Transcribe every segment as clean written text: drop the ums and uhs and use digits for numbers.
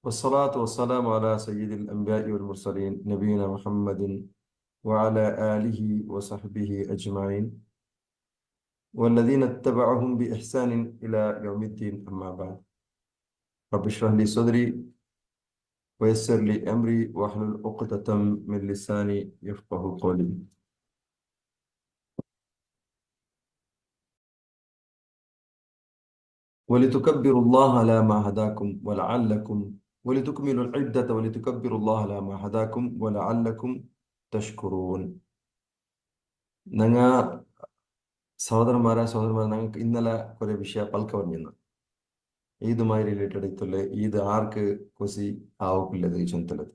والصلاة والسلام على سيد الأنبياء والمرسلين نبينا محمد وعلى آله وصحبه أجمعين والذين اتبعهم بإحسان إلى يوم الدين. أما بعد، رب اشرح لي صدري ويسر لي أمري واحلل عقدة من لساني يفقه قولي. ولتكبروا الله على ما هداكم ولعلكم ولتكملوا العدة ولتكبروا الله على ما هداكم ولعلكم تشكرون. ഞങ്ങ സഹോദരന്മാരെ ഞങ്ങൾക്ക് ഇന്നലെ കുറെ വിഷയ പൽക്ക പറഞ്ഞിരുന്നു. ഈദുമായി റിലേറ്റഡ് ಇತ್ತಲ್ಲ. ಈದ್ ಆರ್ಕ್ ಖುಷಿ ಆವಕುಲ್ಲದೆ ಚಂತಲದು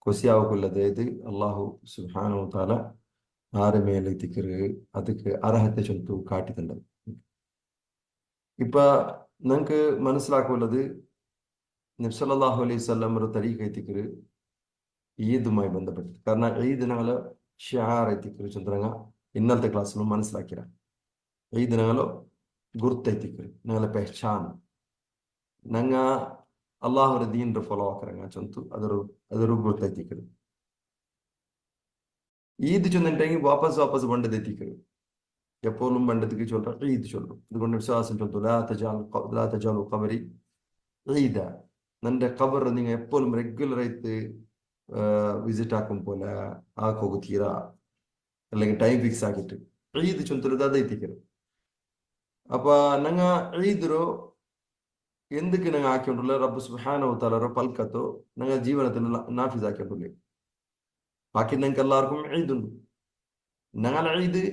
ಖುಷಿ ಆವಕುಲ್ಲದೆ ಇದು ಅಲ್ಲಾಹು ಸುಬ್ಹಾನಹು ವ ತಆല ആറ് മേലെ തിക്കറ് അതൊക്കെ അർഹത്തെ ചൊന്തു കാട്ടിട്ടുണ്ട്. ഇപ്പൊ നമുക്ക് മനസ്സിലാക്കുള്ളത് നബി സല്ലല്ലാഹു അലൈഹി വസല്ലം ഒരു തരീഖ എത്തിക്കറ് ഈദുമായി ബന്ധപ്പെട്ടത്. കാരണം ഈദ് ഞങ്ങള് ഷിആർ എത്തിക്കറ് ചന്ദ്രങ്ങ ഇന്നലത്തെ ക്ലാസ്സിലും മനസ്സിലാക്കിയ ഈദ് ഞങ്ങള് ಗುರ್ತೈತಿಕ್ರಿ ഞങ്ങളെ ಪೆಹಚಾನ್ ನಂಗ ಅಲ್ಲಾಹರ ದೀನ್ ಫಾಲೋ ಆಕರಂಗ ಚಂತು ಅದರ ಗುರ್ತೈತಿಕ್ರಿ. ഈദ് ചൊന്നിട്ടെങ്കിൽ വാപ്പസ് പണ്ടതെത്തിക്കരു എപ്പോഴും പണ്ടത്തേക്ക് ചൊല്ല ഈദ് ചൊല്ലും. അതുകൊണ്ട് വിശ്വാസം ചൊല്ലു ലാ തജാലു ഖബരി ഈദ. നിന്റെ ഖബർ നിങ്ങൾ എപ്പോഴും റെഗുലർ ആയിട്ട് വിസിറ്റ് ആക്കും പോലെ ആക്കോകുത്തീര അല്ലെങ്കിൽ ടൈം ഫിക്സ് ആക്കിയിട്ട് ഈദ് ചൊന്തലത് അതെത്തിക്കരു. ಅಪ್ಪ ನಂಗ ಈದ್ರು ಎಂದಕ್ಕೆ ನಂಗೆ ಹಾಕೊಂಡಿಲ್ಲ ರಬ್ಬ ಸುಬ್ಹಾನಹು ವ ತಆಲ ಪಲ್ಕತ್ತು ನಂಗೆ ಜೀವನದಲ್ಲಿ ನಾಫಿಸ್ ಹಾಕೊಂಡಿಲ್ಲ. ಬಾಕಿ ನಂಗೆ ಎಲ್ಲಾರ್ಗೂ ಈದುಂಡು. ഞങ്ങൾ ഈദ്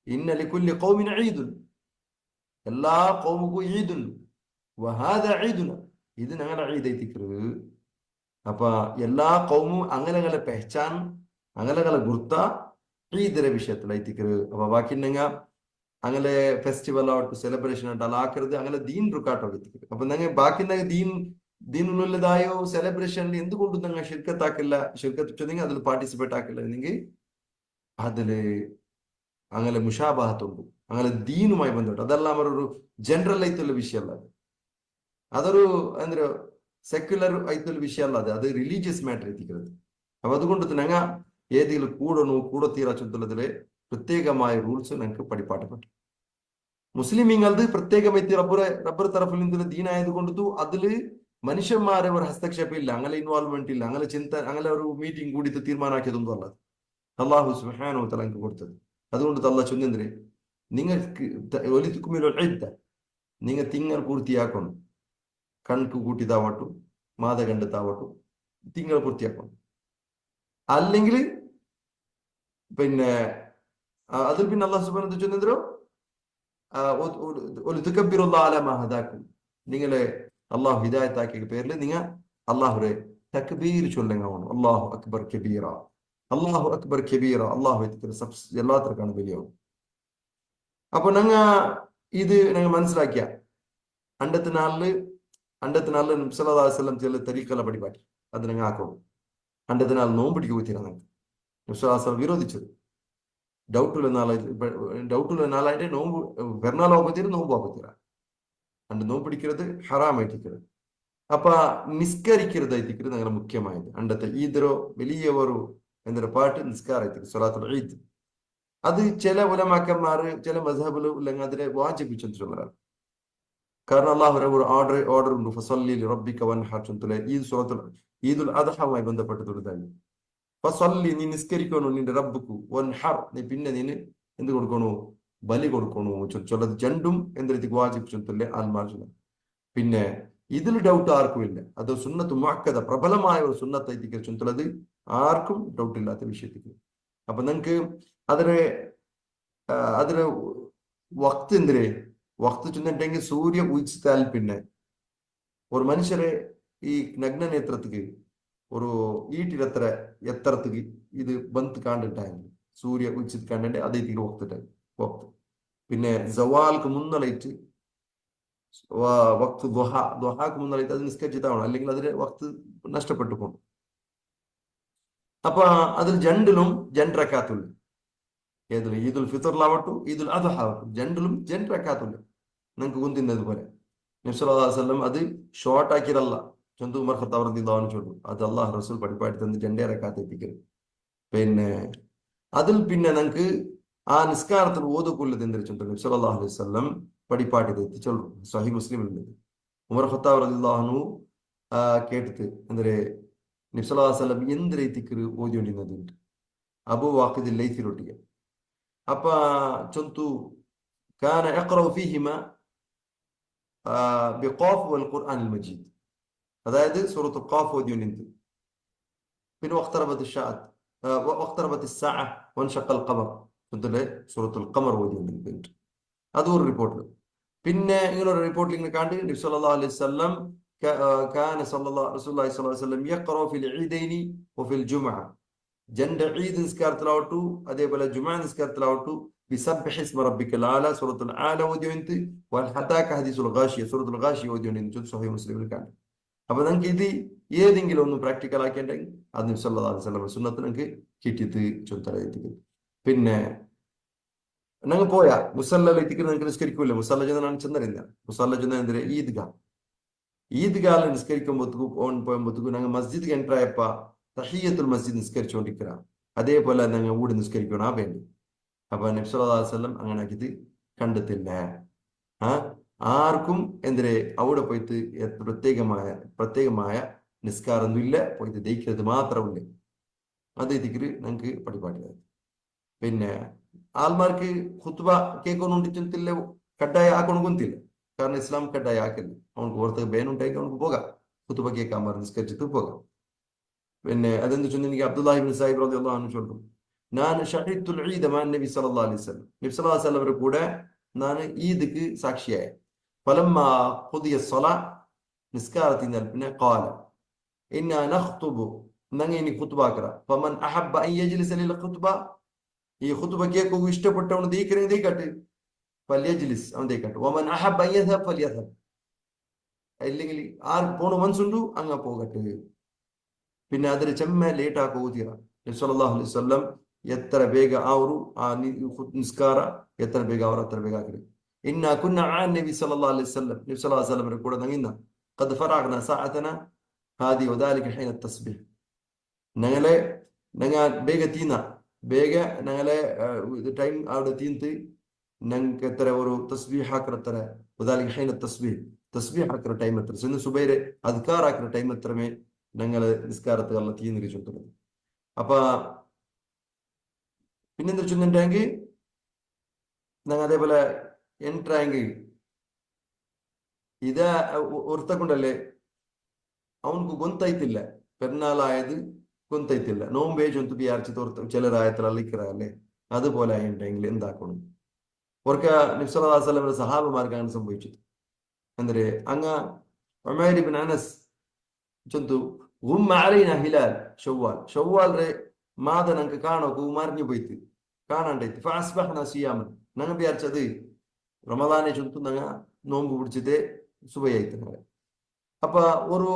ഇന്ന ലികുല്ലി ഖൗമിൻ ഈദുൻ, എല്ലാ ഖൗമുಗೂ ഈദുണ്ട്. വഹാദ ഈദുന, ഇത് ഞങ്ങളുടെ ഈദ് ಐತಿಕ್ರು. അപ്പ എല്ലാ ഖൗമും അങ്ങനെ പെഹಚಾൻ അങ്ങനെ ഗുർത്ത ഈദിര വിഷയത്തിൽ ಐತಿಕ್ರು. അപ്പൊ ബാക്കി ഞങ്ങ അങ്ങനെ ഫെസ്റ്റിവൽ ആവട്ടെ സെലിബ്രേഷൻ ആയിട്ട് അല്ല ആക്കരുത്. അങ്ങനെ ദീൻ റുക്കാട്ടോടിത്തിക്കരുത്. അപ്പൊ ഞങ്ങൾ ബാക്കി ദീനുള്ളതായോ സെലിബ്രേഷനിൽ എന്തുകൊണ്ട് ഞങ്ങൾ ഷിർക്കത്ത് ചൊന്നെങ്കിൽ അതിൽ പാർട്ടിസിപ്പേറ്റ് ആക്കില്ല എന്നെങ്കിൽ അതില് അങ്ങനെ മുഷാബഹത്തുണ്ട്. അങ്ങനെ ദീനുമായി ബന്ധപ്പെട്ട് അതെല്ലാം ഒരു ಜನರಲ್ ആയിട്ടുള്ള വിഷയമല്ല. അതൊരു ಅಂದ್ರೆ ಸೆಕ್ಯುಲರ್ ആയിട്ടുള്ള വിഷയമല്ല. അത് റിലീജിയസ് മാറ്റർ എത്തിക്കുന്നത്. അപ്പൊ അതുകൊണ്ട് ഞങ്ങൾ ഏതെങ്കിലും കൂടത്തീരാ ചൊല്ലുന്നതില് പ്രത്യേകമായ റൂൾസ് ഞങ്ങൾക്ക് പഠിപ്പാട്ടപ്പെട്ടു. മുസ്ലിമീങ്ങളത് പ്രത്യേകമായിട്ട് റബ്ബർ തറഫിൽ നിന്ന് ദീനായതുകൊണ്ടു അതില് മനുഷ്യന്മാരെ ഒരു ഹസ്തക്ഷേപം ഇല്ല, അങ്ങനെ ഇൻവോൾവ്മെന്റ് ഇല്ല, അങ്ങനെ ഒരു മീറ്റിംഗ് കൂടിയിട്ട് തീരുമാനാക്കിയതൊന്നും അല്ല. അല്ലാഹു സുബ്ഹാനഹു വ തആല ഞങ്ങൾക്ക് കൊടുത്തത്. അതുകൊണ്ട് അല്ലാഹ് ചൊല്ലുന്നതിന് നിങ്ങൾക്ക് നിങ്ങൾ തിങ്കൾ പൂർത്തിയാക്കണം. കണക്ക് കൂട്ടിയതാവട്ടും മാത കണ്ടെത്താവട്ടും തിങ്കൾ പൂർത്തിയാക്കണം. അല്ലെങ്കിൽ പിന്നെ അതിൽ പിന്നെ അല്ലാഹു സുബ്ഹാനഹു വ തആല ചൊല്ലുന്നതിരോ നിങ്ങളെ അള്ളാഹു ഹിദായത്ത് ആക്കിയ പേരിൽ നിങ്ങൾ അള്ളാഹുരെ തക്ബീർ ചൊല്ലുക. അള്ളാഹു അക്ബർ കബീറ, അള്ളാഹു അക്ബർ കബീറ, അള്ളാഹു എല്ലാത്തർക്കാണ് വലിയാവും. അപ്പൊ ഞങ്ങ ഇത് ഞങ്ങൾ മനസ്സിലാക്കിയ അണ്ടത്തെ നാളില് നബി സല്ലല്ലാഹു അലൈഹി വസല്ലം ചില തരീഖല പഠിപ്പാക്കി അത് ഞങ്ങൾ ആക്കണം. അണ്ടത്തെ നാൾ നോമ്പിടിക്ക് പോയിത്തീരാ ഞങ്ങൾക്ക് നബി സല്ലല്ലാഹു അലൈഹി വസല്ലം വിരോധിച്ചത്. ഡൗട്ടുള്ള നാളായിട്ട് നോമ്പ് പെരുന്നാൾ ആകുമ്പോഴത്തേനും നോമ്പ് ആകുത്തീരാ. അണ്ട് നോമ്പ് പിടിക്കുന്നത് ഹറാമായിട്ടിരിക്കുന്നത്. അപ്പൊ നിസ്കരിക്കരുതായിട്ടിരിക്കുന്നത് ഞങ്ങളുടെ മുഖ്യമായത്. അണ്ടത്തെ ഈദരോ വലിയ ഒരു എന്തൊരു പാട്ട് നിസ്കാരായിട്ടിരിക്കും സ്വലാത്തുൽ ഈദ്. അത് ചില ഉലമാക്കന്മാർ ചില മസ്ഹബില് ഉല്ലെങ്കിൽ അതിനെ വാജിബിച്ചു ചൊല്ലലാണ്. കാരണം അല്ലാഹു ഒരു ഓർഡർ ഉണ്ട്, ഫസല്ലി ലിറബ്ബിക വൻഹർ ചൊല്ലുന്നത് ഈദുൽ അദ്ഹയുമായി ബന്ധപ്പെട്ടിട്ടുള്ളതാണ്. ഫസല്ലി, നീ നിസ്കരിക്കണു നിന്റെ റബ്ബുക്കു, വൻഹർ, നീ പിന്നെ നീന് എന്ത് കൊടുക്കണു, ബലി കൊടുക്കണു ചൊല്ലത്. രണ്ടും എന്തെടുത്ത് വാജിബ് ചൊല്ലേ ആൽമാർ. പിന്നെ ഇതിൽ ഡൗട്ട് ആർക്കും ഇല്ല. അത് സുന്നത്ത് മുഅക്കദ, പ്രബലമായ ഒരു സുന്നത്ത് ചൊല്ലത് ആർക്കും ഡൗട്ട് ഇല്ലാത്ത വിഷയത്തിൽ. അപ്പൊ നിങ്ങക്ക് അതിന് വക്ത് ചൊന്നിട്ടെങ്കിൽ സൂര്യ ഉദിച്ചാൽ പിന്നെ ഒരു മനുഷ്യരെ ഈ നഗ്ന നേത്രത്തിക്ക് ഒരു ഈട്ടിലെത്ര എത്രത്തിക്ക് ഇത് ബന്ത് കാണ്ടിട്ടായിരുന്നു സൂര്യ ഉദിച്ചിട്ട് കണ്ടിട്ട് അതേ തീരെ വക്ത്. പിന്നെ സവാൽക്ക് മുന്നലായിട്ട് വക്ത് ദുഹാക്ക് മുന്നലായിട്ട് അത് നിസ്കരിച്ചിട്ടാവണം, അല്ലെങ്കിൽ അതിന്റെ വക്ത് നഷ്ടപ്പെട്ടു പോകും. അപ്പൊ അതിൽ രണ്ടിലും ജൻറക്കാത്തുള്ളു. ഏതിൽ ഈദുൽ ഫിത്തറിലാവട്ടു ഈദുൽ അദ്ഹ ആവട്ടു രണ്ടിലും ജൻറക്കാത്തുള്ളു. നിങ്ങൾക്ക് കുന്തിന്നത് പോലെ നബി സല്ലല്ലാഹു അലൈഹി വസല്ലം അത് ഷോർട്ട് ആക്കിയതല്ല. ചൊന്തു ഉമർ ഖത്താബ് റളിയല്ലാഹു അൻഹു ചൊല്ലും അത് അള്ളാഹു റസൂൽ പഠിപ്പാടി തന്ന് 2 റക്അത്ത് എത്തിക്കരുത്. പിന്നെ അതിൽ പിന്നെ നമുക്ക് ആ നിസ്കാരത്തിൽ ഓതുകൊള്ളത് എന്തൊരു ചൊല്ലും നബി സല്ലല്ലാഹു അലൈഹി വസല്ലം പഠിപ്പാട്ടി തെറ്റി ചൊല്ലും. സഹീഹ് മുസ്ലിമിൽ ഉമർ ഖത്താബ് റളിയല്ലാഹു അൻഹു കേട്ടിട്ട് എന്തൊരു നബി സല്ലല്ലാഹു അലൈഹി വസല്ലം എന്തൊരു തിക്ർ ഓതിക്കൊണ്ടിരുന്നത് അബൂ വാഖിദ് ലൈസിലൊട്ടിയ അപ്പ ചൊന്തു കാന യഖറഉ ഫീഹിമ ബിഖാഫ് വൽ ഖുർആനിൽ മജീദ്, അതായത് സൂറത്തുൽ ഖാഫ് ഓതിക്കൊണ്ടിരുന്നത്. പിന്നെ വഖ്തറബത്ത് الساعة وانشق القمر ചൊല്ലിലെ സൂറത്തുൽ ഖമർ ഓതിക്കൊണ്ടിരുന്നത്. അതും ഒരു റിപ്പോർട്ടിൽ. പിന്നെ ഇങ്ങനെ ഒരു റിപ്പോർട്ടിൽ ഇങ്ങനെ കണ്ട് നബി സല്ലല്ലാഹു അലൈഹി വസല്ലം കാന റസൂലുള്ളാഹി സ്വല്ലല്ലാഹു അലൈഹി വസല്ലം യഖറഉ ഫിൽ ഈദൈനി വഫിൽ ജുമുഅ, ജന്റെ ഈദ് നിസ്കാരത്തിലാവട്ടു അതേപോലെ ജുമുഅ നിസ്കാരത്തിലാവട്ടു ബിസബ്ബിഹി ഇസ്മ റബ്ബിക്കൽ ആല സൂറത്തുൽ ആല ഓതിയോണ്ട് വൽ ഹദാക ഹദീസുൽ ഗാഷിയ സൂറത്തുൽ ഗാഷിയ ഓതിയോണ്ട് സഹീഹ് മുസ്ലിമിൽ കാണും. അപ്പൊ നിങ്ങൾക്ക് ഇത് ഏതെങ്കിലും ഒന്ന് പ്രാക്ടിക്കൽ ആക്കിയിട്ടുണ്ടെങ്കിൽ അത് നബി സല്ലല്ലാഹു അലൈഹി വസല്ലം സുന്നത്ത് നിങ്ങൾക്ക് കിട്ടിയത് ചൊല്ലി. പിന്നെ ഞങ്ങൾ പോയാ മുസല്ലയിലേക്ക് നിങ്ങൾക്ക് നിസ്കരിക്കൂല. മുസല്ല ചെന്നാണ് ചെന്നറിയുന്ന മുസല്ല ചെന്ന എന്തിനാ ഈദ്ഗാഹിൽ നിസ്കരിക്കുമ്പോഴത്തേക്കും പോകുമ്പോഴത്തേക്കും ഞങ്ങൾ മസ്ജിദ് എൻ്റർ ആയപ്പോ തഹിയ്യത്തുൽ മസ്ജിദ് നിസ്കരിച്ചുകൊണ്ടിരിക്കുക. അതേപോലെ ഞങ്ങൾ ഊട് നിസ്കരിക്കണം ആ വേണ്ടി. അപ്പൊ നബി സല്ലല്ലാഹു അലൈഹി വസല്ലം അങ്ങനെ ആക്കിയത് കണ്ടെത്തില്ല. ആർക്കും എന്തിരെ അവിടെ പോയിട്ട് പ്രത്യേകമായ നിസ്കാരമൊന്നും ഇല്ല, പോയിട്ട് ദഹിക്കുന്നത് മാത്രമില്ല. അത് ഇതിക്ക് ഞങ്ങൾക്ക് പഠിപ്പാട്ടില്ല. പിന്നെ ആൾമാർക്ക് ഖുത്ബ കേൾക്കൊണ്ടിട്ടില്ല, കഡായ ആക്കൊണ്ടില്ല. കാരണം ഇസ്ലാം കഡായ ആക്കില്ല. അവനക്ക് ഓർത്ത് ബേനുണ്ടാക്കി അവനക്ക് പോകാം, ഖുത്ബ കേൾക്കാൻ പറഞ്ഞ് നിസ്കരിച്ചിട്ട് പോകാം. പിന്നെ അതെന്ത് ചൊല്ലി എനിക്ക് അബ്ദുല്ലാഹി ഇബ്നു സഈദ് റളിയല്ലാഹു അൻഹു ചൊല്ലും, ഞാൻ ഷഹീദുൽ ഈദ് മാ നബി സല്ലല്ലാഹു അലൈഹി വസല്ലം, നബി സല്ലല്ലാഹു അലൈഹി വസല്ലം കൂടെ ഞാൻ ഈദ്ക്ക് സാക്ഷിയായ. ഫലമ്മ ഖുദിയ സ്വലാ, നിസ്കാരത്തിൽ പിന്നെ ഖാല ഇന്നാ നഖ്തുബു, ഞങ്ങൾ ഇനി ഖുത്ബ ആക്കറ. ഫമൻ അഹബ്ബ അൻ യജ്ലിസ ലിൽ ഖുത്ബ, ഈ ഖുത്ബ കേൾക്കുക ഇഷ്ടപ്പെട്ടവൻ ദീക്കട്ടെ, ഫല്യജ്ലിസ്, അവൻ ദീക്കട്ടെ. വമൻ അഹബ്ബ അൻ യദ്ഹബ് ഫല്യദ്ഹബ്, അല്ലെങ്കിൽ ആർക്ക് പോണ മനസ്സുണ്ടു അങ്ങ പോകട്ടെ. പിന്നെ അതിന് ചെമ്മ ലേറ്റ് ആക്കുക ഊതിറ. നബി സല്ലല്ലാഹു അലൈഹി വസല്ലം എത്ര ಬೇಗ ಅವರು ಆ ನಿಸ್ಕಾರ ಎತ್ತರ ಬೇಗ ಅವರು ಅത്ര ಬೇಗ ಆಕರಿ. ಇನ್ನ ಕುನ್ನ ಆ ನಬಿ ಸಲ್ಲಲ್ಲಾಹು ಅಲೈಹಿ ವಸಲ್ಲಂ, ನಬಿ ಸಲ್ಲಲ್ಲಾಹು ಅಲೈಹಿ ವಸಲ್ಲಂ ಕೂಡ ನಂಗಿನ್ನ قد فرغنا ساعتنا هذه وذلك حين التسبيح, ഞങ്ങളെ ಬೇಗ ഞങ്ങളെ ടൈം അവിടെ തീന്ത് ഞങ്ങൾക്ക് എത്ര ഒരു തസ്ബീഹ് ആക്കറത്ര وذلك حين التسبيح, തസ്ബീഹ് ആക്കറ ടൈം എത്ര ഇന്ന് സുബൈരെ അദ്കാർ ആക്കറ ടൈം എത്രമേ ഞങ്ങള് നിസ്കാരത്തുള്ള തീന്നിരി ചൊല്ലുന്നത്. അപ്പൊ പിന്നെന്താ ചൊല്ലുന്നുണ്ടെങ്കിൽ ഞങ്ങൾ അതേപോലെ ಎಂಟ್ರಾಂಗಿ ಇದ ಹೊರ್ತಕೊಂಡಲ್ಲೇ ಅವನಿಗೂ ಗೊಂತೈತಿಲ್ಲ, പെരുന്നാളായത് ಗೊಂತೈತಿಲ್ಲ, നോമ്പേജൊന്തു വിചാരിച്ച് തോർത്ത് ചിലരായത്തിലുള്ള ഇക്കറല്ലേ അതുപോലെ ആയിട്ടുണ്ടെങ്കിൽ എന്താക്കണം. ഓർക്ക നബി സല്ലല്ലാഹു അലൈഹി വസല്ലമയുടെ സഹാബമാർക്കാണ് സംഭവിച്ചത്. ಅಂದ್ರೆ അങ്ങ ഉമൈർ ഇബ്നു അനസ് ചൊന്തു ഗുമ്മ അലൈന ഹിലാൽ ഷവ്വാൽ ರೇ മാത ഞങ്ങൾക്ക് കാണോക്ക് മറിഞ്ഞു പോയിട്ട് കാണാണ്ടായിട്ട് ഫഅസ്ബഹ്ന സിയാമൻ, ഞങ്ങൾ വിചാരിച്ചത് റമദാനെ ചൊന്തു ഞങ്ങൾ നോമ്പ് പിടിച്ചിട്ട് സുബയായിട്ട്. അപ്പൊ ഒരു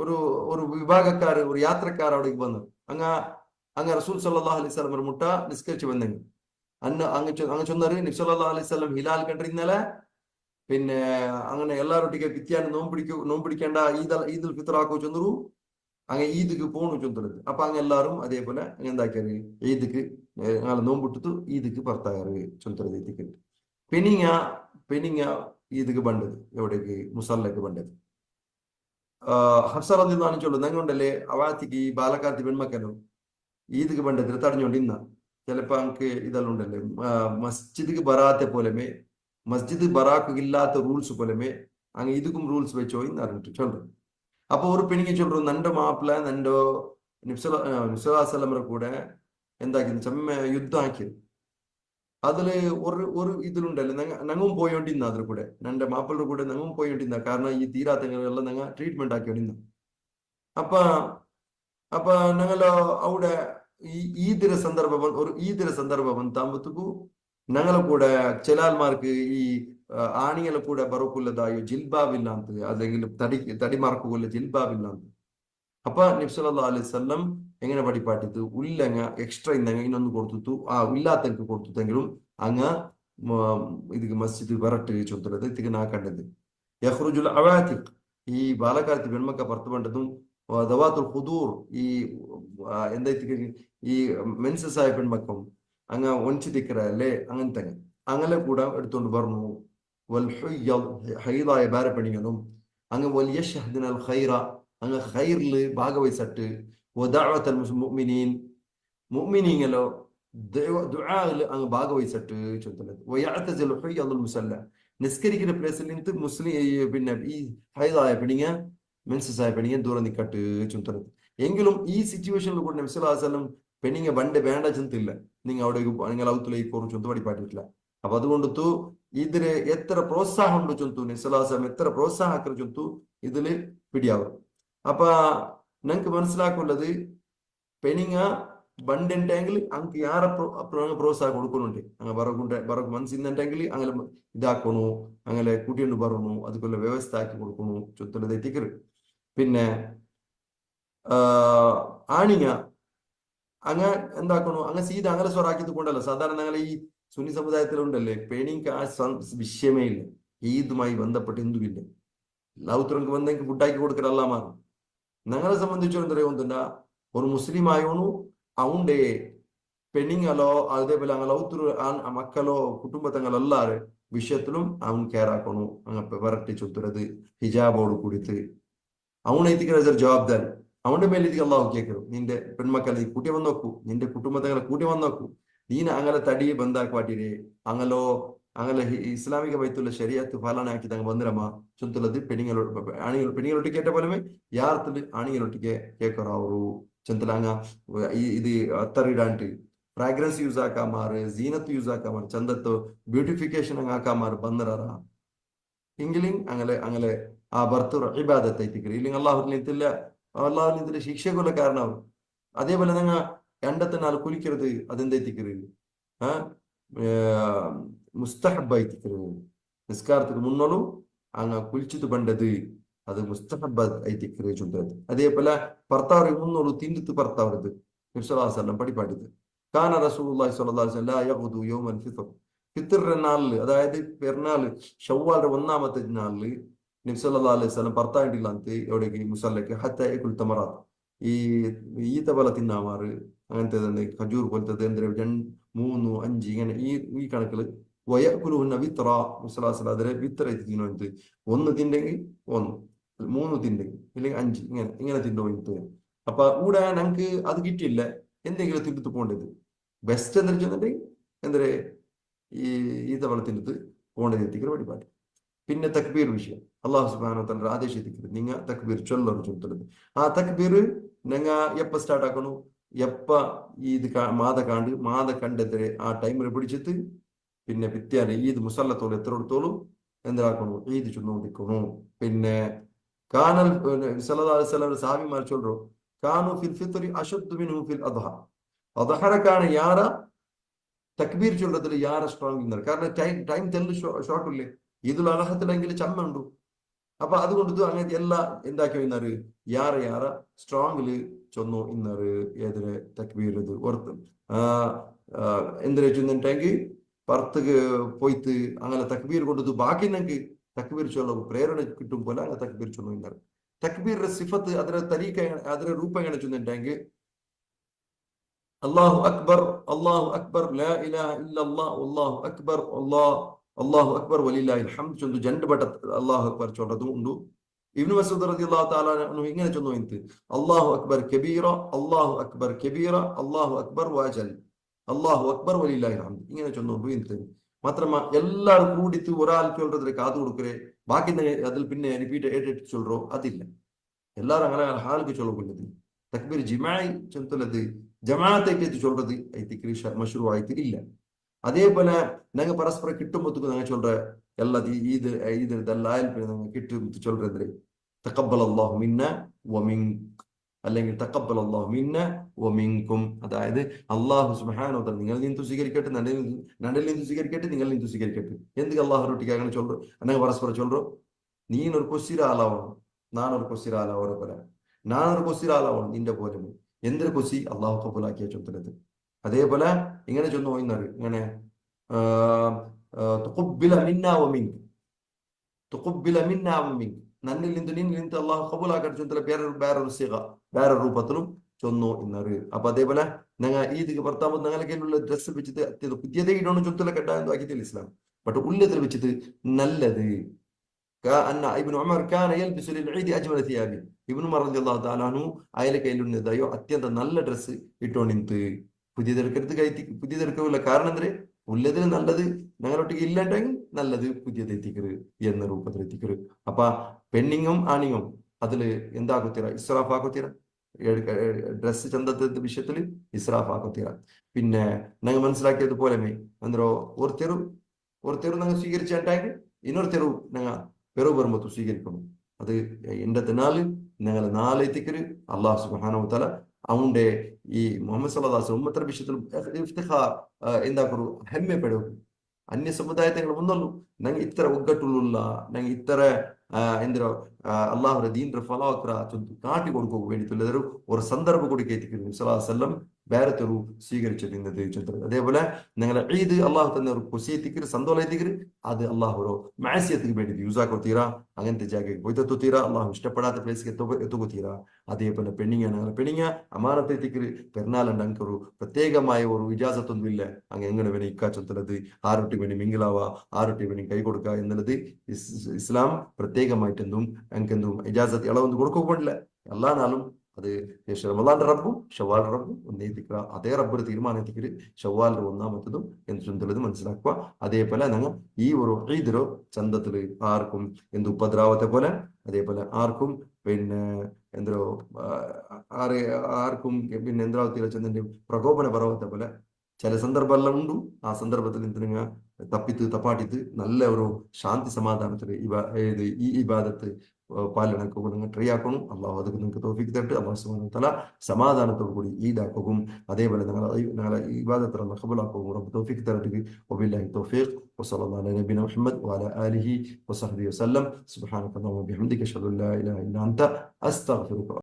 ഒരു ഒരു വിഭാഗക്കാർ ഒരു യാത്രക്കാർ അവിടേക്ക് വന്നു. അങ്ങ് റസൂൽ സല്ലല്ലാഹു അലൈഹി വസല്ലം മുട്ട നിസ്കരിച്ച് വന്നെങ്കിൽ അങ്ങ് ചൊന്നറ് നബി സല്ലല്ലാഹു അലൈഹി വസല്ലം ഹിലാൽ കണ്ടു ഇന്നലെ. പിന്നെ അങ്ങനെ എല്ലാവരൊട്ടിಗೆ പിത്യാൻ നോമ്പിടിക്കേണ്ട ഈദുൽ ഫിത്ർ ആക്കോ ചൊന്നರು, അങ്ങ് ഈദ്ക്ക് പോണു ചൊന്നത്. അപ്പൊ അങ്ങ് എല്ലാവരും അതേപോലെ എന്താക്കിയത് ഈദ്ക്ക് അങ്ങനെ നോമ്പിട്ടിട്ട് ഈദ്ക്ക് പുറത്താകാറ് ചൊന്നത്. ഈദ്ക്ക് പെനിങ്ങ ഈദ്ക്ക് ബണ്ടത് എവിടേക്ക് മുസല്ലക്ക് ബണ്ടത്. ഹഫ്സ റളിയല്ലാഹു അൻഹ ചൊല്ലുന്നു, ഞങ്ങളുണ്ടല്ലേ അവാത്തിക്ക് ഈ ബാലക്കാത്തി പെൺമക്കനും ഈദ്ക്ക് ബണ്ടത്തിൽ തടഞ്ഞോണ്ട് ഇന്ന ചിലപ്പോ അങ്ങക്ക് ഇതെല്ലാം ഉണ്ടല്ലേ മസ്ജിദ്ക്ക് ബറാത്തെ പോലെമേ മസ്ജിദ് ബറാക്കില്ലാത്ത റൂൾസ് പോലെമേ അങ്ങ് ഇതുക്കും റൂൾസ് വെച്ചോ എന്ന് അറിഞ്ഞിട്ട് ചൊല്ലും. അപ്പൊ ഒരു പെണ്ണിക്ക് ചൊല്ലു, നന്റെ മാപ്പിള നന്റെ നബി സല്ലല്ലാഹു അലൈഹി വസല്ലമയുടെ കൂടെ എന്താക്കി ചെമ്മ യുദ്ധം ആക്കിയത്. അതില് ഒരു ഇതിലുണ്ടല്ലോ ഞങ്ങളും പോയോണ്ടിരുന്ന അതിൽ കൂടെ നന്റെ മാപ്പിളുടെ കൂടെ ഞങ്ങളും പോയോണ്ടിരുന്ന. കാരണം ഈ തീരാത്തങ്ങളെല്ലാം ഞങ്ങൾ ട്രീറ്റ്മെന്റ് ആക്കിയോണ്ടിരുന്ന. അപ്പൊ ഞങ്ങള് അവിടെ ഈ ഈദിര സന്ദർഭം താമ്പത്തുക്കു ഞങ്ങളെ കൂടെ ചിലാൽമാർക്ക് ഈ ആണികളെ കൂടെ ബറക്കുള്ളതായോ ജിൽബാബില്ല ಅಂತ, അല്ലെങ്കിൽ തടിമാർക്കുള്ള ജിൽബാബില്ല ಅಂತ. അപ്പൊ നബി സല്ലല്ലാഹു അലൈഹി വസല്ലം എങ്ങനെ പഠിപ്പാട്ടിത്ത് ഉല്ലങ്ങ എക്സ്ട്രാ ഇന്നങ്ങ ಇನ್ನೊಂದು കൊടുത്തു ആ ഇല്ലാത്തക്ക് കൊടുത്തെങ്കിലും അങ്ങ് ഇതിക്ക് മസ്ജിദ് വരട്ട് ചൊല്ലുന്നത് ഇതിക്ക് നാ കണ്ടത്. യഖ്റുജുൽ അവാതിഖ്, ഈ ബാലക്കാലത്ത് പെൺമക്ക പുറത്തു വേണ്ടതും ദവാത്തുൽ ഖുദൂർ ഈ എന്തായിട്ട് ഈ മെൻസസ് ആയ പെൺമക്കം അങ്ങ് ഒഞ്ചി തിക്കറല്ലേ അങ്ങനത്തെ അങ്ങനെ കൂടെ എടുത്തുകൊണ്ട് പറഞ്ഞു ഹൈദായ ബാരപ്പണികളും അങ്ങ് വലിയ ഷഹദിനൽ ഖൈറ അങ്ങ് ഖൈറിൽ ഭാഗവഹിച്ചിട്ട് മുഅ്മിനീങ്ങളോ ദുആയിൽ അങ്ങ് ഭാഗവഹിച്ചിട്ട് ചൊല്ലുന്നത് നിസ്കരിക്കുന്ന പ്ലേസിൽ നിന്ന് മുസ്ലിം പിന്നെ ഈ ഹൈദായ പെണ്ണിങ്ങ മെൻസസ് ആയ പെണ്ണിങ്ങ ദൂരം നിക്കട്ട് ചുറ്റുന്നത് എങ്കിലും ഈ സിറ്റുവേഷനിൽ കൂടെ നബി സല്ലല്ലാഹു അലൈഹി വസല്ലം പെണ്ണിങ്ങ ബണ്ട് വേണ്ട ചിന്തില്ല നിങ്ങൾ അവിടെ നിങ്ങൾ ഔത്തിലേക്ക് കുറച്ച് ചൊന്തുപടി പാട്ടിട്ടില്ല അപ്പൊ അതുകൊണ്ടു ഇതില് എത്ര പ്രോത്സാഹം ഉണ്ട് ചൊന്തു നബി സല്ലല്ലാഹു അലൈഹി വസല്ലം എത്ര പ്രോത്സാഹക്കർ ചൊന്തു ഇതില് പിടിയാവും അപ്പൊ ഞങ്ങൾക്ക് മനസ്സിലാക്കുള്ളത് പെണ്ണിങ്ങ ബണ്ടുണ്ടെങ്കിൽ അങ്ങ് യാറെ പ്രോത്സാഹം കൊടുക്കുന്നുണ്ട് അങ്ങ് ബറക്ക് മനസ്സിന്നുണ്ടെങ്കിൽ അങ്ങനെ ഇതാക്കണു അങ്ങനെ കൂട്ടിയുണ്ട് പറഞ്ഞു അതുപോലെ വ്യവസ്ഥ ആക്കി കൊടുക്കണു ചുറ്റുള്ളത് എത്തിക്കറ് പിന്നെ ആണിങ്ങ അങ്ങ് എന്താക്കണു അങ്ങ് സീത അങ്ങനെ സ്വറാക്കിയത് കൊണ്ടല്ല സാധാരണ ഞങ്ങൾ ഈ സുന്നി സമുദായത്തിലുണ്ടല്ലേ പെണിക്ക് ആ വിഷയമേ ഇല്ല ഈദുമായി ബന്ധപ്പെട്ട് എന്തുമില്ല ലൗത്രങ്ങൾക്ക് വന്നെങ്കിൽ ഫുഡാക്കി കൊടുക്കലല്ല മാറും ഞങ്ങളെ സംബന്ധിച്ചിടത്തോളം ഒരു മുസ്ലിം ആയോണു അവന്റെ പെണ്ണിങ്ങലോ അതേപോലെ അങ്ങനെ ഔത്തുರು മക്കളോ കുടുംബത്തങ്ങളെല്ലാരും വിഷയത്തിലും അവൻ കേറാക്കണു അങ്ങ് വരട്ടി ചൊത്തുന്നത് ഹിജാബോട് കൂടിത്ത് അവനൈത്തിക്കുന്ന ജവാബ്ദാരി അവന്റെ മേലെ ഇത് അള്ളാഹു കേൾക്കരും നിന്റെ പെൺമക്കളെ കൂട്ടി വന്ന് നോക്കൂ നിന്റെ കുടുംബത്തങ്ങളെ കൂട്ടി വന്ന് നോക്കൂ നീന അങ്ങനെ തടിയെ ബന്ധാക്കുവാട്ടിരെ അങ്ങലോ അങ്ങനെ ഇസ്ലാമിക ബൈത്തുള്ള ശരീഅത്ത് പാലന ആക്കി തങ്ങ വന്നിരമ്മ ചൊത്തുള്ളത് പെണ്ണിങ്ങളൊട്ടിക്ക് കേട്ട പോലെ യാർത്ഥത്തില് ആണികളൊട്ടിക്ക് കേൾക്കറാവൂ ചന്തലാങ്ങ ഇത് അത്തറിടാണ്ട് ഫ്രാഗ്രൻസ് യൂസ് ആക്കാമാറ് സീനത്ത് യൂസ് ആക്കാമാറ് ചന്തത്ത് ബ്യൂട്ടിഫിക്കേഷൻ അങ്ങ് ആക്കാമാറ് ബന്നറ എങ്കിലും അങ്ങനെ ആ ഭർത്തർ ഇബാദത്ത് എത്തിക്കറി ഇല്ലെങ്കിൽ അള്ളാഹുലില്ല ശിക്ഷക്കുള്ള കാരണമാവും അതേപോലെ നിങ്ങൾ എണ്ടത്തിനാൽ കുലിക്കരുത് അതെന്താ എത്തിക്കറി മുസ്തഹബ എത്തിക്കരുത് നിസ്കാരത്തിന് മുന്നോളും അങ്ങ് കുലിച്ചത് പണ്ടത് അത് മുസ്തഹബ എത്തിക്കറി ചുണ്ടത് അതേപോലെ ഭർത്താവ് മുന്നോളൂ തിന്നിത്ത് ഭർത്താവരുത് നബി സല്ലല്ലാഹു അലൈഹി വസല്ലം പഠിപ്പാട്ടിത് കാന റസൂലുള്ളാഹി സ്വല്ലല്ലാഹു അലൈഹി വസല്ലം ലാ യഗ്ദു യൗമൽ ഫിത്ർ ഫിത്റിന്റെ നാളില് അതായത് പെരുന്നാള് ഷവ്വാലിന്റെ ഒന്നാമത്തെ നാളില് നബി സല്ലല്ലാഹു അലൈഹി വസല്ലം ഭർത്താവിന്റെ അന്ത് എവിടേക്ക് മുസല്ലക്ക് ഹത്ത യകുൽ തമറാത്ത് ഈ ഈത്ത പോലെ തിന്നാമാറ് അങ്ങനത്തെ ഖജൂർ പോലത്തെ എന്തിനാ 3, 5 ഇങ്ങനെ ഈ കണക്കില് വയക്കുലുഹുന്ന വിത്ര മുസ്ലാസ് അതിലെ വിത്ര തിന്നുന്നത് 1 തിണ്ടെങ്കിൽ 1 3 തിണ്ടെങ്കിൽ ഇല്ലെങ്കിൽ 5 ഇങ്ങനെ തിന്നു അപ്പൊ കൂടെ ഞങ്ങക്ക് അത് കിട്ടിയില്ല എന്തെങ്കിലും തിന്നിട്ട് പോകേണ്ടത് ബെസ്റ്റ് എന്താ വെച്ചിട്ടുണ്ടെങ്കിൽ എന്തേ ഈത്ത പോലെ തിന്നിട്ട് പോകേണ്ടത് എത്തിക്കുന്ന വഴിപാട് പിന്നെ തക്ബീർ വിഷയം അള്ളാഹു സുബ്ഹാനഹു വ തആല ആദേശിക്കുന്നത് നിങ്ങൾ തക്ബീർ ചൊല്ലണം ചൊല്ലുന്നത് ആ തക്ബീർ നിങ്ങൾ എപ്പ സ്റ്റാർട്ട് ആക്കണു എപ്പ ഈദ് മാത കണ്ടെത്തിരെ ആ ടൈമിൽ പിടിച്ചിട്ട് പിന്നെ പിത്യാന് ഈദ് മുസല്ലത്തോളം എത്ര എടുത്തോളും എന്താക്കണു ഈദ് ചൊന്നുകൊണ്ടിരിക്കണു പിന്നെ കാനൽ സല്ലല്ലാഹു അലൈഹി വസല്ലം സഹാബിമാർ ചൊല്ലു കാനു ഫിൽ ഫിത്രി അശദ്ദു മിൻഹു ഫിൽ അദ്ഹ അദ്ഹറക്കാണ് യാര തക്ബീർ ചൊല്ലത്തിൽ യാര സ്ട്രോങ് ഇന്നർ കാരണം ടൈം തെല്ല് ഷോർട്ട് ഇല്ലേ ഈദുൽ അദ്ഹത്തിലെങ്കിൽ ചമ്മുണ്ട് അപ്പൊ അതുകൊണ്ട് അങ്ങനെ എല്ലാ എന്താക്കി ഇന്നറ് യാര സ്ട്രോങ്ങില് ചൊന്നു ഇന്നറ് ഏതിന് തക്ബീർ ഇത് ഓർത്ത് എന്തിനാ ചൊന്നിട്ടെങ്കിൽ പുറത്ത് പോയിട്ട് അങ്ങനെ തക്ബീർ കൊണ്ടത് ബാക്കി ഞങ്ങൾക്ക് തക്ബീർ ചൊല്ലും പ്രേരണ കിട്ടും പോലെ അങ്ങനെ തക്ബീർ ചൊന്നു ഇന്നറ് തക്ബീറിന്റെ സിഫത്ത് അതിന്റെ തരീക്ക അതിന്റെ രൂപം എങ്ങനെ ചൊന്നിട്ടെങ്കിൽ അല്ലാഹു അക്ബർ ലാ ഇലാഹ ഇല്ലല്ലാഹ് വല്ലാഹു അക്ബർ അല്ലാഹു അക്ബർ വലില്ലാഹിൽ ഹംദ് ചൊല്ലും രണ്ട് വട്ട അല്ലാഹു അക്ബർ ചൊല്ലതും ഉണ്ട് ഇബ്നു മസ്ഊദ് റളിയല്ലാഹു തആല അൻഹു ഇങ്ങനെ ചൊന്നു ഇൻത് അല്ലാഹു അക്ബർ കബീറ അല്ലാഹു അക്ബർ വജൽ അല്ലാഹു അക്ബർ വലില്ലാഹിൽ ഹംദ് ഇങ്ങനെ ചൊന്നു ഇൻത് മാത്രമ എല്ലാവരും കൂടിത്ത് ഒരാൾ ചൊല്ലതിന് കാതു കൊടുക്കരെ ബാക്കി അതിൽ പിന്നെ റിപ്പീറ്റ് ഏറ്റിട്ട് ചൊല്ലോ അതില്ല എല്ലാവരും അങ്ങനെ ഹാൾക്ക് ചൊല്ലുന്നത് തക്ബീർ ജിമായി ചൊല്ലുന്നത് ജമാഅത്തേക്ക് ചൊല്ലുന്നത് ഐതിക്രി മഷ്റൂ ആയിട്ട് ഇല്ല അതേപോലെ ഞങ്ങൾ പരസ്പരം കിട്ടുമ്പോഴത്തേക്ക് ഞങ്ങൾ ചൊല്ലുற എല്ലാ ഈദ് ഇതെല്ലാം കിട്ടും ചൊല്ലുന്നത് തഖബ്ബൽ അല്ലാഹു മിന്ന വമിൻക അല്ലെങ്കിൽ തഖബ്ബൽ അല്ലാഹു മിന്ന വമിൻകും അതായത് അല്ലാഹു സുബ്ഹാനഹു വ തആല നിങ്ങളിൽ നിന്ന് സ്വീകരിക്കട്ടെ നണ്ടിൽ നിന്ന് സ്വീകരിക്കട്ടെ നിങ്ങളിൽ നിന്ന് സ്വീകരിക്കട്ടെ എന്തൊക്കെ അല്ലാഹു റൊട്ടിക്ക് അങ്ങനെ ചൊല്ലു ഞങ്ങൾ പരസ്പരം ചൊല്ലു നീനൊരു കൊസ്സിരാലാവണം നാനൊരു കൊസ്സിരാലാവോരെ പോലെ നാനൊരു കൊസ്സിരാലാവണം നിന്റെ പോലെ എന്തൊരു കൊസ്സി അള്ളാഹു കബൂലാക്കിയ ചൊല്ലുന്നത് അതേപോലെ ഇങ്ങനെ ചൊന്നു പോയിന്നത് ഇങ്ങനെ തുഖബ്ബില മിന്നാ വമിൻക നന്നിൽ നിന്ന് നിന്നിൽ നിന്ന് അള്ളാഹു കബൂലാക്കാൻ ചൊന്തല വേറൊരു സിഗ വേറെ രൂപത്തിലും ചൊന്നു ഇന്നത്. അപ്പൊ അതേപോലെ ഞങ്ങൾ ഈദ്ക്ക് ഭർത്താവ് ഞങ്ങളൊക്കെയുള്ള ഡ്രസ്സ് വെച്ചിട്ട് പുതിയതേ ഇടണം ചൊന്തലൊക്കെ ഉണ്ടായെന്ന് ആക്കിയിട്ടില്ല ഇസ്ലാം. ബട്ട് ഉള്ളതിൽ വെച്ചിട്ട് നല്ലത് ഇബ്നു ഉമർ കാന യൽബിസു ലിൽഈദി അജ്മല തിയാബി. ഇബ്നു ഉമർ റളിയല്ലാഹു തആല അൻഹു അയലെ കയ്യിലുന്നതായോ അത്യന്ത നല്ല ഡ്രസ്സ് ഇട്ടോണിന്ത്. പുതിയതെടുക്കരുത് പുതിയതെടുക്കില്ല. കാരണം എന്തേ ഉള്ളതിൽ നല്ലത് ഞങ്ങളൊട്ടിക്ക് ഇല്ലണ്ടെങ്കിൽ നല്ലത് പുതിയത് എത്തിക്കരുത് എന്ന രൂപത്തിൽ എത്തിക്കരുത്. അപ്പൊ പെണ്ണിങ്ങും ആണിങ്ങും അതില് എന്താക്കുത്തീര ഇസ്രാഫ് ആക്കുത്തീര. ഡ്രസ്സ് ചന്തത്തെ വിഷയത്തിൽ ഇസ്രാഫ് ആക്കുത്തീര. പിന്നെ ഞങ്ങൾ മനസ്സിലാക്കിയതുപോലെ എന്തോ ഒരു ഞങ്ങൾ സ്വീകരിച്ചായിട്ടായിട്ട് ಇನ್ನೊಂದು ತೆರವು ನಂಗೆ ಪೆರು ಬರ್ಮತ್ತು ಸ್ವೀകരിക്കണം. അത് എന്റെ തിനാല് ഞങ്ങൾ നാളെ എത്തിക്കര് അള്ളാഹു സുബ്ഹാനഹു വതആല അവന്റെ ഈ മുഹമ്മദ് സല്ലല്ലാഹു അലൈഹി വസല്ലം ഉമ്മത്തර വിഷയത്തിൽ ഇഫ്തിഖാർ എന്താക്കರು ಹೆಮ್ಮೆ ಪಡಬೇಕು. ಅನ್ಯ ಸಮುದಾಯಗಳು ಮುಂದಲ್ಲೂ ನಂಗೆ ಇತ್ತರ ಒಗ್ಗಟ್ಟುಳ್ಳ ನಂಗೆ ಇತ್ತರ ಎಂದಿರೋ ಅಲ್ಲಾಹರ ದೀನ್ರ ಫಲಾವಕ್ರ കാട്ടി കൊടുക്കുക വേണ്ടിയിട്ടുള്ളതൊരു ഒരു സന്ദർഭം കൂടി കേട്ടിരിക്കുന്നു. സല്ലല്ലാഹു അലൈഹി വസല്ലം വേറെത്തൊരു സ്വീകരിച്ചിരുന്നത് ചുറ്റത്. അതേപോലെ നിങ്ങളെ ഈദ് അള്ളാഹു തന്നെ ഒരു കുസിയെത്തിക്കര് സന്തോഷം എത്തിക്കര് അത് അള്ളാഹു ഒരു മാസിയത്തിക്ക് വേണ്ടിയിട്ട് യൂസ് ആക്കോത്തീരാ. അങ്ങനത്തെ ജാഗയ്ക്ക് പോയിത്തെത്തീരാ. അള്ളാഹു ഇഷ്ടപ്പെടാത്ത പ്ലേസിಗೆ എത്തുകൊത്തീരാ. അതേപോലെ പെണ്ണിങ്ങ അമാനത്തെ എത്തിക്കര് പെരുന്നാളുണ്ട് അങ്ങൊരു പ്രത്യേകമായ ഒരു ഇജാസത്തൊന്നും ഇല്ല. അങ്ങ് എങ്ങനെ വേണേ ഇക്കാ ചൊല്ലത് ആരൊട്ടി വേണി മിങ്കിലാവാ ആരൊട്ടി വേണി കൈ കൊടുക്കുക എന്നുള്ളത് ഇസ്ലാം പ്രത്യേകമായിട്ടെന്തും ഞങ്ങൾക്കെന്തും ഇജാസത്ത് ഇളവൊന്നും കൊടുക്കുക പാടില്ല. എല്ലാ നാളും അത് റമളാന്റെ റബ്ബും ഷവ്വാൽ റബ്ബും ഒന്നേ എത്തിക്കുക. അതേ റബ്ബർ തീരുമാനത്തിക്കര് ഷവ്വാലിന്റെ ഒന്നാമത്തതും എന്ന് ചൊല്ലുന്നത് മനസ്സിലാക്കുക. അതേപോലെ ഞങ്ങൾ ഈ ഒരു ഈദിലോ ചന്തത്തില് ആർക്കും എന്ത് ഉപദ്രാവത്തെ പോലെ അതേപോലെ ആർക്കും പിന്നെ എന്തോ ആർക്കും പിന്നെ എന്താവത്തില്ല ചെന്നിന്റെ പ്രകോപന പർവത്തെ പോലെ ചില സന്ദർഭമെല്ലാം ഉണ്ട്. ആ സന്ദർഭത്തിൽ എന്തിനാ തപ്പാട്ടിത്ത് നല്ല ഒരു ശാന്തി സമാധാനത്തിൽ ഈ ഇബാദത്ത് പാലനക്ക് നിങ്ങൾ ട്രൈ ആക്കണം. അള്ളാഹു അതൊക്കെ നിങ്ങൾക്ക് തൗഫീഖ് തരട്ടെ. അള്ളാഹു സുബ്ഹാനഹു വ തആല സമാധാനത്തോടു കൂടി ഈദാക്കുകയും അതേപോലെ നിങ്ങളെ ഇബാദത്ത് അല്ലാഹു ഖബൂലാക്കുകയും റബ്ബ് തൗഫീഖ് തരട്ടെ. വബില്ലാഹി തൗഫീഖ് വസല്ലല്ലാഹു അലാ നബിയിന മുഹമ്മദ് വഅലാ ആലിഹി വസഹ്ബിഹി വസല്ലം. സുബ്ഹാനക അല്ലാഹുമ്മ വബിഹംദിക അശ്ഹദു അൻ ലാ ഇലാഹ ഇല്ല അൻത അസ്തഗ്ഫിറുക